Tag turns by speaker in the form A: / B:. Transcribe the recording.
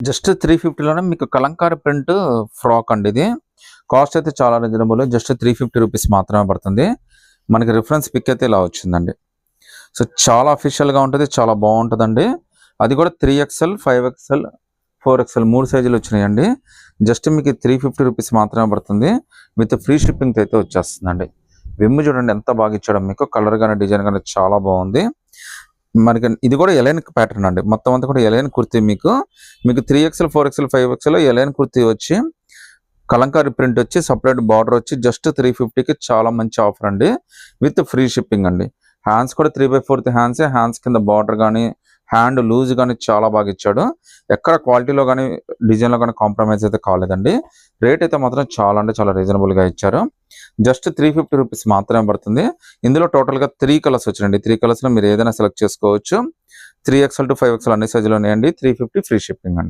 A: Just 350లోనే మీకు Kalamkari print frock అండి ఇది. కాస్ట్ అయితే చాలా రీజనబుల్. జస్ట్ 350 రూపీస్ మాత్రమే పడుతుంది. మనకి రిఫరెన్స్ పిక్ అయితే ఇలా వచ్చిందండి. సో చాలా అఫీషియల్గా ఉంటుంది, చాలా బాగుంటుందండి. అది కూడా 3XL, 5XL, 4XL 3 సైజులు వచ్చినాయండి. జస్ట్ మీకు 350 రూపీస్ మాత్రమే పడుతుంది. విత్ ఫ్రీ షిప్పింగ్ అయితే వచ్చేస్తుందండి. విమ్ చూడండి ఎంత బాగా ఇచ్చాడో మీకు. కలర్ కానీ డిజైన్ కానీ చాలా బాగుంది. మనకి ఇది కూడా ఎలైన్ ప్యాటర్న్ అండి. మొత్తం అంతా కూడా ఎలైన్ కుర్తీ. మీకు 3XL, 4XL, 5XL align kurti వచ్చి కలంకారీ ప్రింట్ వచ్చి సపరేట్ బార్డర్ వచ్చి జస్ట్ 350కి చాలా మంచి ఆఫర్ అండి. విత్ ఫ్రీ షిప్పింగ్ అండి. హ్యాండ్స్ కూడా 3/4 హ్యాండ్సే. హ్యాండ్స్ కింద బార్డర్ కానీ హ్యాండ్ లూజ్ కానీ చాలా బాగా ఇచ్చాడు. ఎక్కడ క్వాలిటీలో కానీ డిజైన్లో కానీ కాంప్రమైజ్ అయితే కాలేదండి. రేట్ అయితే మాత్రం చాలా అంటే చాలా రీజనబుల్గా ఇచ్చారు. జస్ట్ 350 రూపీస్ మాత్రమే పడుతుంది. ఇందులో టోటల్గా 3 కలర్స్ వచ్చినాయండి. 3 కలర్స్లో మీరు ఏదైనా సెలెక్ట్ చేసుకోవచ్చు. 3XL to 5XL అన్ని సైజులు ఉన్నాయండి. 350 ఫ్రీ షిప్పింగ్ అండి.